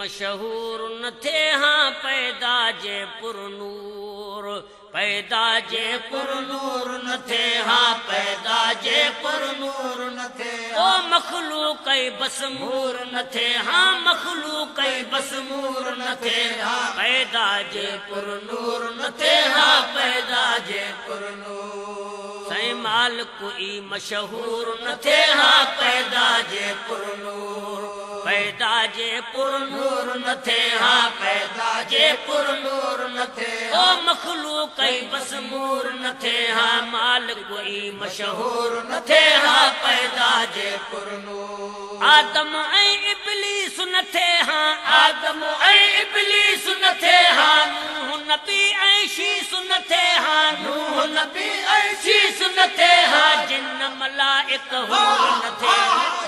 मशहूर न थे हाँ पैदा जे पुरनूर पैदा जे पुरनूर न थे हाँ पैदा जे पुरनूर न थे ओ मखलूक बस मूर न थे हाँ मखलूक बस मूर न थे हाँ पैदा जे पुरनूर न थे हाँ पैदा जे पुरनूर सई माल कोई मशहूर न थे हाँ पैदा जे पुरनूर पैदा जे पुरनूर न थे हाँ पैदा जे पुरनूर न थे ओ मखलूक बस मूर न थे हाँ माल कोई मशहूर न थे हाँ पैदा जे पुरनूर आदम ऐं इब्लीस न थे हाँ आदम ऐं इब्लीस न थे हाँ नूह नबी ऐं शीस न थे हाँ नूह नबी ऐं शीस न थे हाँ जिन्न मलाइक हूर न थे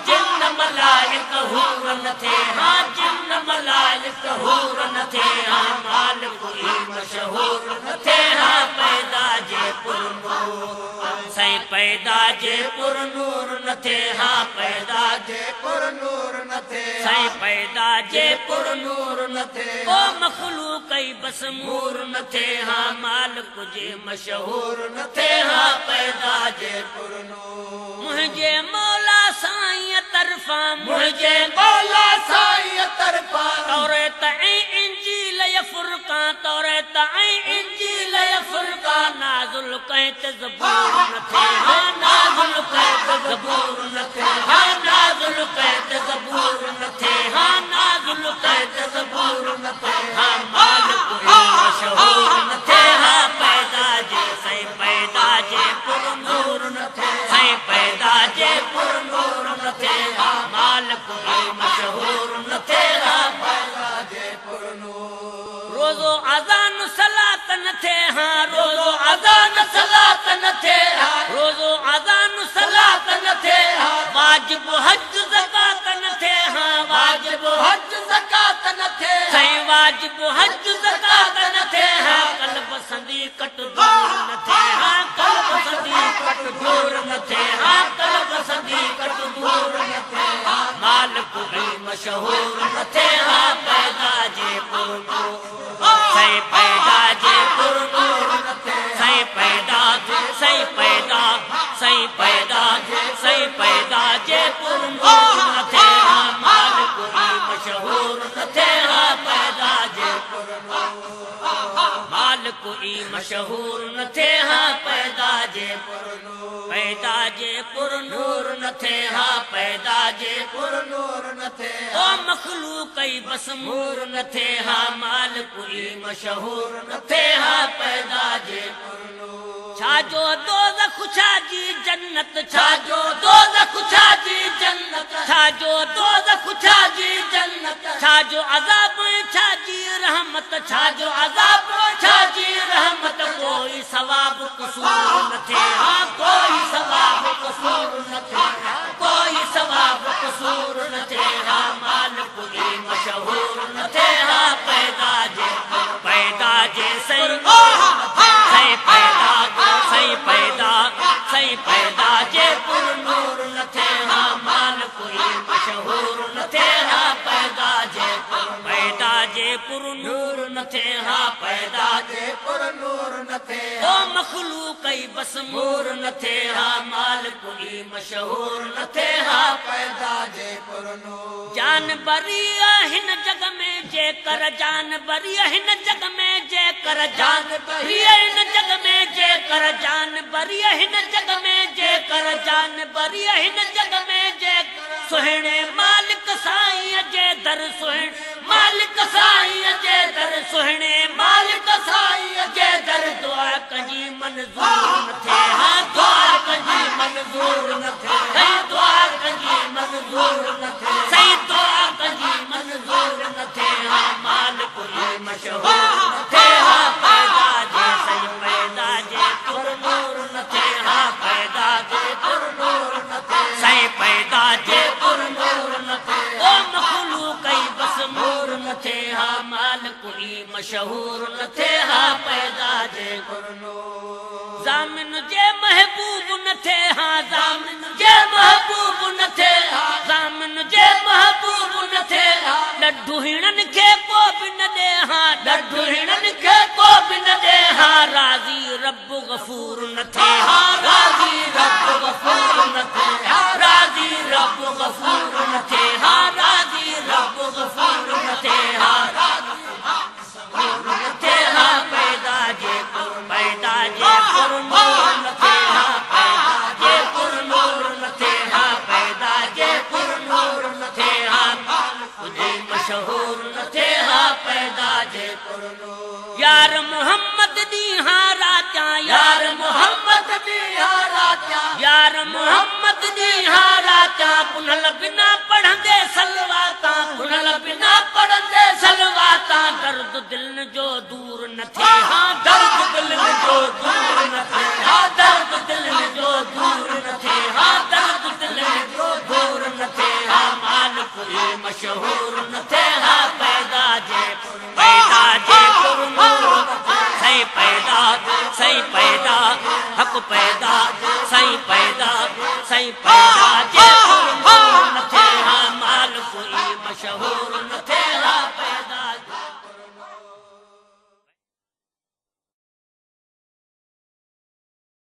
जिन्न मलाइक हूर न थे हाँ जिन्न मलाइक हूर न थे हाँ माल कोई मशहूर न थे हाँ पैदा जे पुरनूर सही पैदा जे पुरनूर न थे हाँ पैदा जे पुरनूर न थे सही पैदा जे पुरनूर न थे ओ मखलूक बस मूर न थे हाँ माल कुझे मशहूर न थे हाँ पैदा जे पुरनूर मुझे मौला साईं तरफा मुझे मौला साईं तरफा तौरात ऐं इंजील या फुरकान तौरात ऐं इंजील या फुरकान नाज़िल कई त ज़बूर न थे हाँ नाज़िल कई त ज़बूर न थे हाँ नाज़िल कई त ज़बूर न थे हाँ नाज़िल कई त ज़बूर न थे हाँ माल कोई मशहूर न थे हाँ पैदा जे सही पैदा जे पुरनूर न थे सही पैदा जे पुरनूर न थे हाँ माल कोई मशहूर न थे हाँ पैदा जे पुरनूर रोज़ो अज़ान सलात न थे हाँ रोज़ो अज़ान सलात न थे हाँ रोज़ो अज़ान सलात न थे हाँ वाजिब हज ज़कात न थे हाँ वाजिब हज ज़कात न थे सही वाजिब हज ज़कात न थे हाँ कल्ब संदी कट दूर न थे हाँ कल्ब संदी कट दूर न थे हाँ कल्ब संदी कट दूर न थे हाँ माल कोई मशहूर न थे हाँ पैदा जे पुरनूर सही पैदा जे पुरनूर न थे सही पैदा सही पैदा सही पैदा सही पैदा जे पुरनूर न थे हाँ माल कोई मशहूर न थे हाँ पैदा जे पुरनूर माल कोई मशहूर न थे हाँ पैदा जे पुरनूर पैदा जे पुरनूर न थे हाँ पैदा जे पुरनूर न थे ओ मखलूक बस मूर न थे हाँ माल कोई मशहूर न थे हाँ पैदा जे पुरनूर छाजो दोज़ख छाजी जन्नत छाजो दोज़ख छाजी जन्नत छाजो दोज़ख छाजी जन्नत छाजो अज़ाब छाजी रहमत छाजो अज़ाब छाजी रहमत कोई सवाब कसूर न थे हाँ कोई सवाब कसूर न थे कोई सवाब कसूर न थे हाँ माल कोई मशहूर न थे हाँ पैदा जे सही सही पैदा सही पैदा सही पैदा जे पुरनूर न थे हाँ माल कोई मशहूर न थे हाँ पैदा जे पुरनूर न थे हाँ पैदा जे पुरनूर न थे ओ मखलूक बस मूर न थे हाँ माल कोई मशहूर न थे हाँ पैदा जे पुरनूर जान बरी हिन जग में जे कर जान बरी हिन जग में जे कर जान बरी हिन जग में जे कर जान बरी हिन जग में जे कर जान बरी हिन जग में जे सुहिणे मालिक साईं जे दर सुहिण मालिक साईं जे दर सुहिणे मालिक साईं जे दर दुआ कंजी मंज़ूर न थे हाँ दुआ कंजी मंज़ूर न थे सही दुआ कंजी मंज़ूर न थे सही दुआ कंजी मंज़ूर न थे हाँ माल कोई मशहूर न थे हाँ पैदा जे सही पैदा जे पुरनूर न थे हाँ पैदा जे पुरनूर न थे सही पैदा जे पुरनूर न थे ओ मखलूक बस मूर न थे हाँ माल कोई मशहूर न थे हाँ पैदा जे पुरनूर ज़ामिन जे महबूब न थे हाँ ज़ामिन जे महबूब न थे ज़ामिन जे महबूब न थे ॾढू हिननि खे को बि न ॾे हाँ ॾढू हिननि खे को बि न ॾे हाँ राज़ी रब गफ़ूर न थे हाँ राज़ी रब गफ़ूर न थे राज़ी रब गफ़ूर न थे हाँ राज़ी रब गफ़ूर न थे हाँ पैदा जे पुरनूर न थे हाँ पैदा जे पुरनूर न थे हाँ पैदा जे पुरनूर न थे हाँ तुझे मशहूर न थे हाँ पैदा जे पुरनूर यार मोहम्मद दी हाँ राजा यार मोहम्मद दी हाँ राजा यार मोहम्मद दी हाँ राजा पुनल बिना पढ़ंदे सलवाता पुनल बिना पढ़ंदे सलवाता दर्द दिल जो दूर न थे हाँ दर्द दिल जो दूर न थे हाँ दर्द दिल जो दूर न थे हाँ दर्द दिल जो दूर न थे हाँ माल कोई मशहूर न थे हाँ पैदा जे पुरनूर सही पैदा हक पैदा सही पैदा जे पुरनूर न थे हाँ माल कोई मशहूर न थे